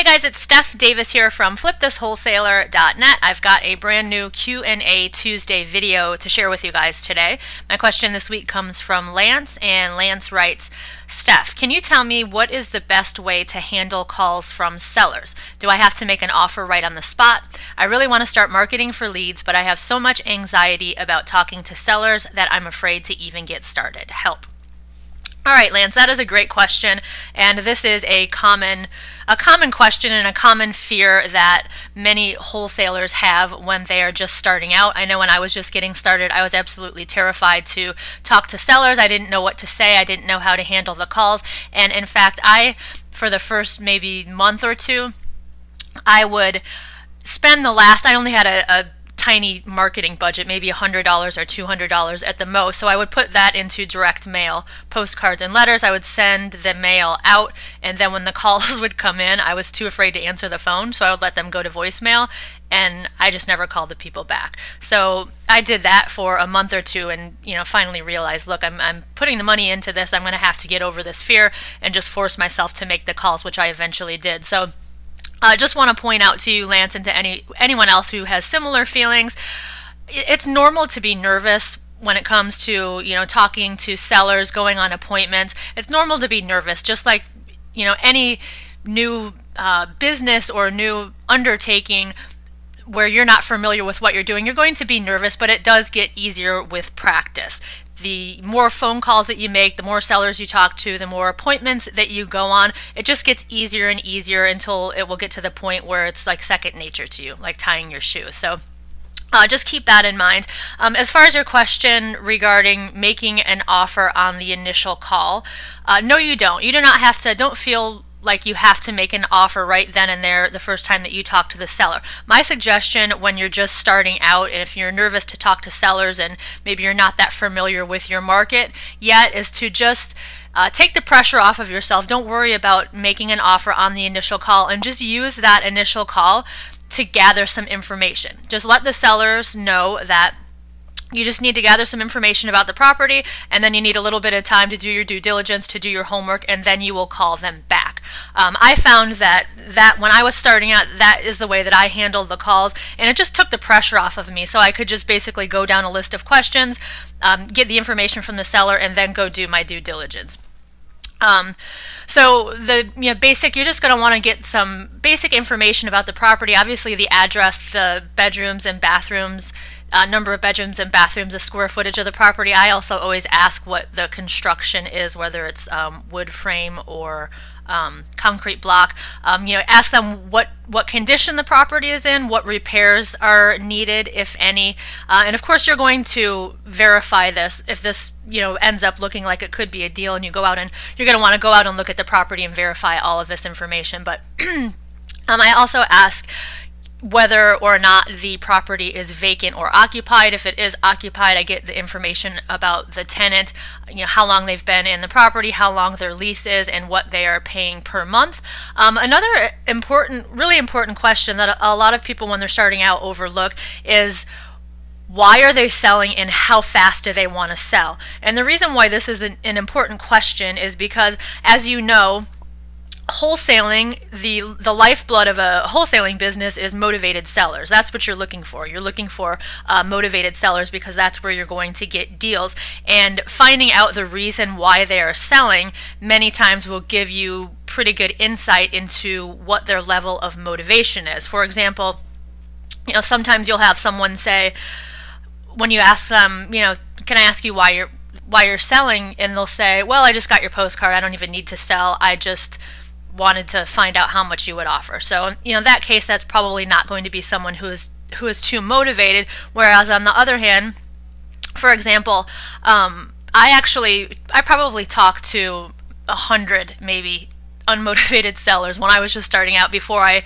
Hey guys, it's Steph Davis here from flipthiswholesaler.net. I've got a brand new Q&A Tuesday video to share with you guys today. My question this week comes from Lance, and Lance writes, Steph, can you tell me what is the best way to handle calls from sellers? Do I have to make an offer right on the spot? I really want to start marketing for leads, but I have so much anxiety about talking to sellers that I'm afraid to even get started. Help. All right, Lance, that is a great question, and this is a common question and a common fear that many wholesalers have when they are just starting out. I know when I was just getting started, I was absolutely terrified to talk to sellers. I didn't know what to say. I didn't know how to handle the calls, and in fact, for the first maybe month or two, I would spend I only had a tiny marketing budget, maybe $100 or $200 at the most. So I would put that into direct mail, postcards and letters. I would send the mail out, and then when the calls would come in, I was too afraid to answer the phone, so I would let them go to voicemail, and I just never called the people back. So I did that for a month or two, and finally realized, look, I'm putting the money into this. I'm going to have to get over this fear and just force myself to make the calls, which I eventually did. So I just want to point out to you, Lance, and to anyone else who has similar feelings, it's normal to be nervous when it comes to talking to sellers, going on appointments. It's normal to be nervous, just like any new business or new undertaking where you're not familiar with what you're doing. You're going to be nervous, but it does get easier with practice. The more phone calls that you make, the more sellers you talk to, the more appointments that you go on, it just gets easier and easier until it will get to the point where it's like second nature to you, like tying your shoes. So just keep that in mind. As far as your question regarding making an offer on the initial call, no, you don't. You do not have to, don't feel like you have to make an offer right then and there the first time that you talk to the seller. My suggestion when you're just starting out, and if you're nervous to talk to sellers and maybe you're not that familiar with your market yet, is to just take the pressure off of yourself. Don't worry about making an offer on the initial call, and just use that initial call to gather some information. Just let the sellers know that you just need to gather some information about the property, and then you need a little bit of time to do your due diligence, to do your homework, and then you will call them back. I found that when I was starting out, that is the way that I handled the calls, and it just took the pressure off of me. So I could just basically go down a list of questions, get the information from the seller, and then go do my due diligence. So basic, you're just going to want to get some basic information about the property. Obviously the address, the bedrooms and bathrooms, number of bedrooms and bathrooms, the square footage of the property. I also always ask what the construction is, whether it's wood frame or concrete block. Ask them what condition the property is in, what repairs are needed, if any, and of course you're going to verify this. If this ends up looking like it could be a deal, and you go out and you're going to want to go out and look at the property and verify all of this information. But I also ask whether or not the property is vacant or occupied. If it is occupied, I get the information about the tenant, how long they've been in the property, how long their lease is, and what they are paying per month. Another really important question that a lot of people when they're starting out overlook is, why are they selling and how fast do they want to sell? And the reason why this is an important question is because, as you know, wholesaling, the lifeblood of a wholesaling business is motivated sellers. That's what you're looking for. You're looking for motivated sellers, because that's where you're going to get deals. And finding out the reason why they are selling many times will give you pretty good insight into what their level of motivation is. For example, sometimes you'll have someone say, when you ask them, can I ask you why you're selling? And they'll say, well, I just got your postcard. I don't even need to sell. I just wanted to find out how much you would offer. So in that case, that's probably not going to be someone who is too motivated. Whereas on the other hand, for example, I probably talked to 100 maybe unmotivated sellers when I was just starting out, before I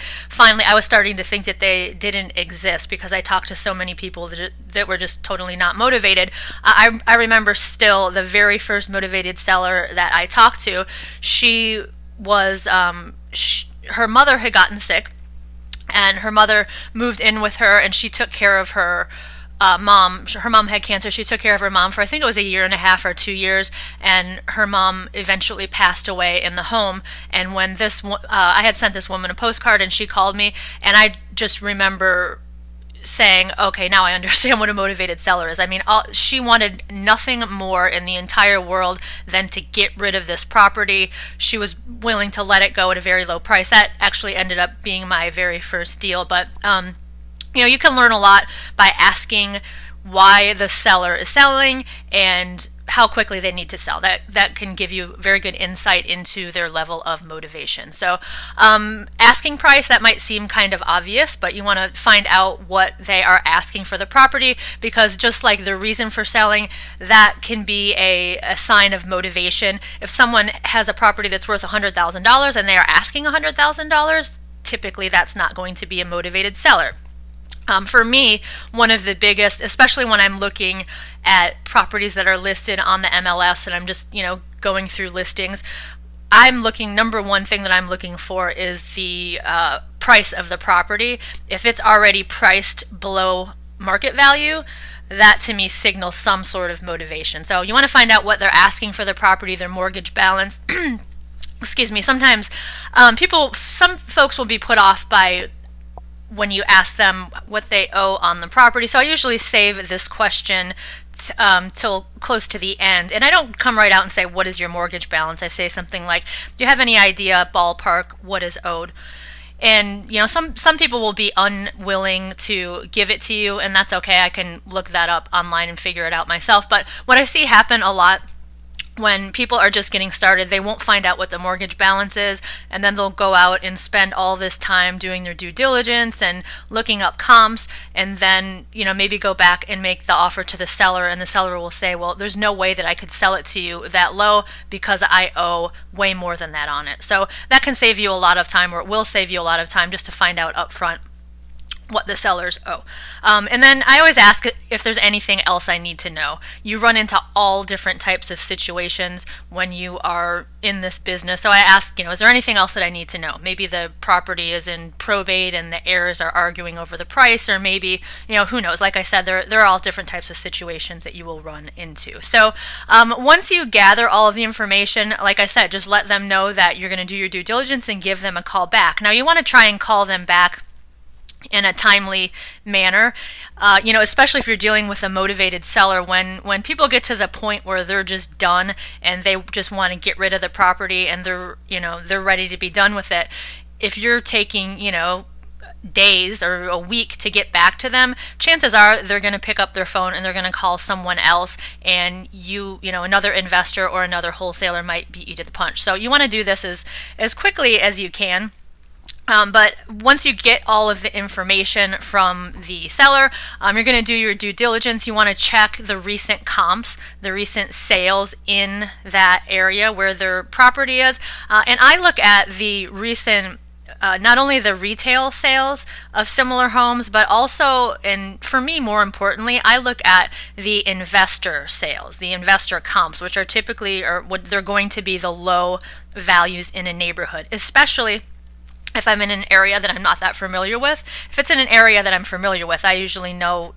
was starting to think that they didn't exist, because I talked to so many people that were just totally not motivated. I remember still the very first motivated seller that I talked to. She was her mother had gotten sick, and her mother moved in with her, and she took care of her mom. Her mom had cancer. She took care of her mom for, I think it was a year and a half or 2 years, and her mom eventually passed away in the home. And when I had sent this woman a postcard, and she called me, and I just remember saying, okay, now I understand what a motivated seller is. I mean, she wanted nothing more in the entire world than to get rid of this property. She was willing to let it go at a very low price. That actually ended up being my very first deal. But you can learn a lot by asking why the seller is selling and how quickly they need to sell. That can give you very good insight into their level of motivation. So asking price, that might seem kind of obvious, but you want to find out what they are asking for the property, because just like the reason for selling, that can be a sign of motivation. If someone has a property that's worth $100,000 and they are asking $100,000, typically that's not going to be a motivated seller. For me, one of the biggest, especially when I'm looking at properties that are listed on the MLS and I'm just, going through listings, number one thing that I'm looking for is the price of the property. If it's already priced below market value, that to me signals some sort of motivation. So you want to find out what they're asking for the property, their mortgage balance. Excuse me. Sometimes some folks will be put off by when you ask them what they owe on the property. So I usually save this question till close to the end. And I don't come right out and say, what is your mortgage balance? I say something like, do you have any idea, ballpark, what is owed? And some people will be unwilling to give it to you, and that's okay. I can look that up online and figure it out myself. But what I see happen a lot when people are just getting started, they won't find out what the mortgage balance is, and then they'll go out and spend all this time doing their due diligence and looking up comps, and then maybe go back and make the offer to the seller, and the seller will say, well, there's no way that I could sell it to you that low because I owe way more than that on it. So that can save you a lot of time, or it will save you a lot of time, just to find out up front what the sellers owe. And then I always ask if there's anything else I need to know. You run into all different types of situations when you are in this business. So I ask, is there anything else that I need to know? Maybe the property is in probate and the heirs are arguing over the price, or maybe, who knows? Like I said, there are all different types of situations that you will run into. So once you gather all of the information, like I said, just let them know that you're going to do your due diligence and give them a call back. Now you want to try and call them back in a timely manner, especially if you're dealing with a motivated seller. When people get to the point where they're just done and they just want to get rid of the property and they're ready to be done with it, if you're taking days or a week to get back to them, chances are they're going to pick up their phone and they're going to call someone else, and another investor or another wholesaler might beat you to the punch. So you want to do this as quickly as you can. But once you get all of the information from the seller, you're going to do your due diligence. You want to check the recent comps, the recent sales in that area where their property is. And I look at the recent, not only the retail sales of similar homes, but also, and for me more importantly, I look at the investor sales, the investor comps, which are typically, or what they're going to be, the low values in a neighborhood, especially if I'm in an area that I'm not that familiar with. If it's in an area that I'm familiar with, I usually know,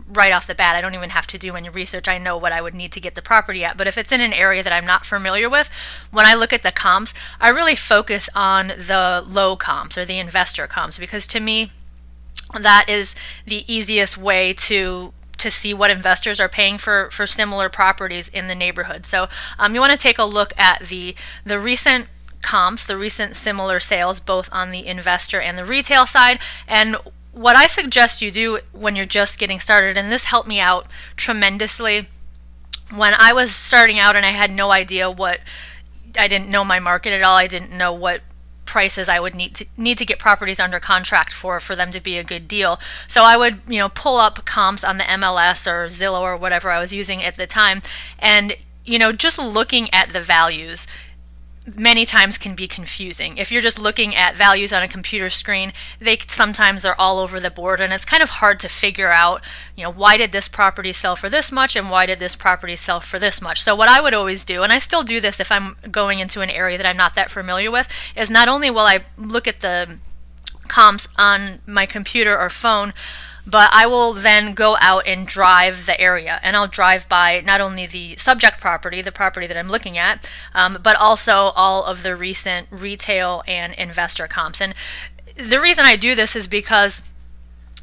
right off the bat, I don't even have to do any research. I know what I would need to get the property at. But if it's in an area that I'm not familiar with, when I look at the comps, I really focus on the low comps or the investor comps, because to me, that is the easiest way to see what investors are paying for similar properties in the neighborhood. So you want to take a look at the recent comps, the recent similar sales, both on the investor and the retail side. And what I suggest you do when you're just getting started, and this helped me out tremendously when I was starting out and I had no idea I didn't know my market at all. I didn't know what prices I would need to get properties under contract for them to be a good deal. So I would, pull up comps on the MLS or Zillow or whatever I was using at the time, and, just looking at the values many times can be confusing. If you're just looking at values on a computer screen, sometimes are all over the board, and it's kind of hard to figure out, why did this property sell for this much and why did this property sell for this much. So what I would always do, and I still do this if I'm going into an area that I'm not that familiar with, is not only will I look at the comps on my computer or phone, but I will then go out and drive the area, and I'll drive by not only the subject property, the property that I'm looking at, but also all of the recent retail and investor comps. And the reason I do this is because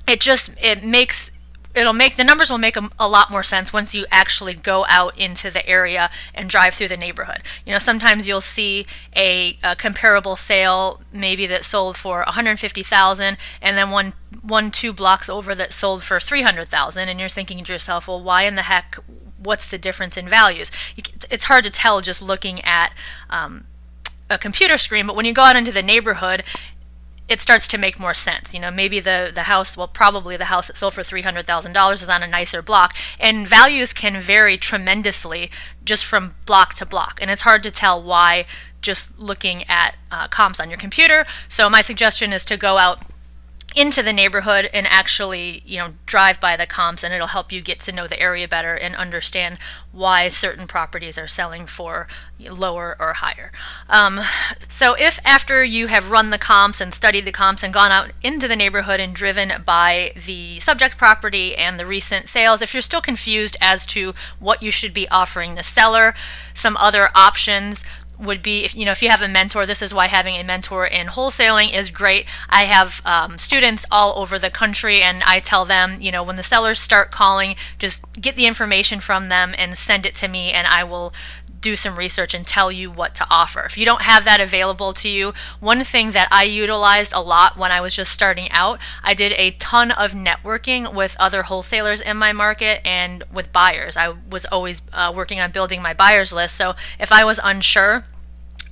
it'll make the numbers will make a lot more sense once you actually go out into the area and drive through the neighborhood. You know, sometimes you'll see a comparable sale maybe that sold for $150,000, and then two blocks over that sold for $300,000, and you're thinking to yourself, well, why in the heck? What's the difference in values? It's hard to tell just looking at a computer screen, but when you go out into the neighborhood, it starts to make more sense. You know, maybe the house, well, probably the house that sold for $300,000 is on a nicer block, and values can vary tremendously just from block to block, and it's hard to tell why just looking at comps on your computer. So my suggestion is to go out into the neighborhood and actually, you know, drive by the comps, and it'll help you get to know the area better and understand why certain properties are selling for lower or higher. So if after you have run the comps and studied the comps and gone out into the neighborhood and driven by the subject property and the recent sales, if you're still confused as to what you should be offering the seller, some other options would be, if you have a mentor. This is why having a mentor in wholesaling is great. I have students all over the country, and I tell them, when the sellers start calling, just get the information from them and send it to me, and I will do some research and tell you what to offer. If you don't have that available to you, one thing that I utilized a lot when I was just starting out, I did a ton of networking with other wholesalers in my market and with buyers. I was always working on building my buyers list. So if I was unsure,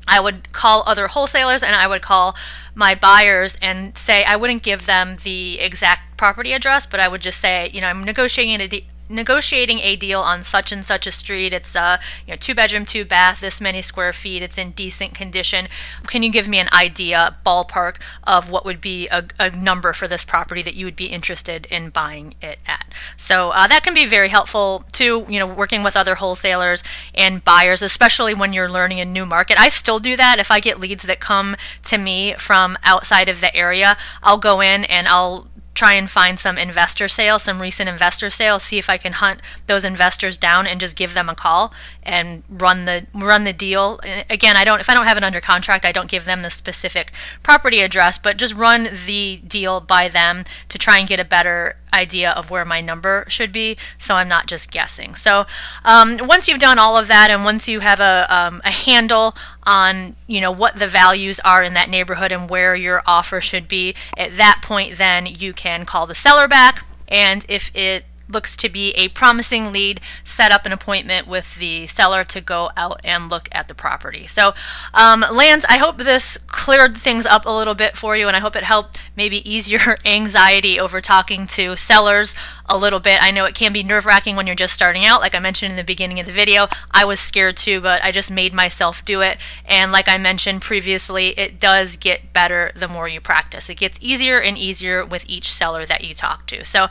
I would call other wholesalers and I would call my buyers and say, I wouldn't give them the exact property address, but I would just say, I'm negotiating a deal on such and such a street. It's 2-bedroom, 2-bath, this many square feet. It's in decent condition. Can you give me an idea, ballpark, of what would be a number for this property that you would be interested in buying it at? So that can be very helpful too, working with other wholesalers and buyers, especially when you're learning a new market. I still do that. If I get leads that come to me from outside of the area, I'll go in and I'll try and find some investor sales, some recent investor sales, see if I can hunt those investors down and just give them a call and run the deal. And again, if I don't have it under contract, I don't give them the specific property address, but just run the deal by them to try and get a better idea of where my number should be, so I'm not just guessing. So once you've done all of that, and once you have a handle on what the values are in that neighborhood and where your offer should be, at that point then you can call the seller back, and if it looks to be a promising lead, set up an appointment with the seller to go out and look at the property. So Lance, I hope this cleared things up a little bit for you, and I hope it helped maybe ease your anxiety over talking to sellers a little bit. I know it can be nerve-wracking when you're just starting out. Like I mentioned in the beginning of the video, I was scared too, but I just made myself do it. And like I mentioned previously, it does get better the more you practice. It gets easier and easier with each seller that you talk to. So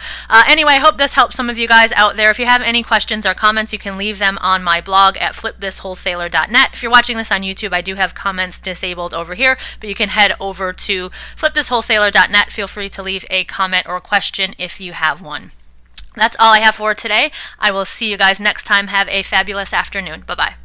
anyway, I hope this helps some of you guys out there. If you have any questions or comments, you can leave them on my blog at flipthiswholesaler.net. If you're watching this on YouTube, I do have comments disabled over here, but you can head over to flipthiswholesaler.net. Feel free to leave a comment or question if you have one. That's all I have for today. I will see you guys next time. Have a fabulous afternoon. Bye-bye.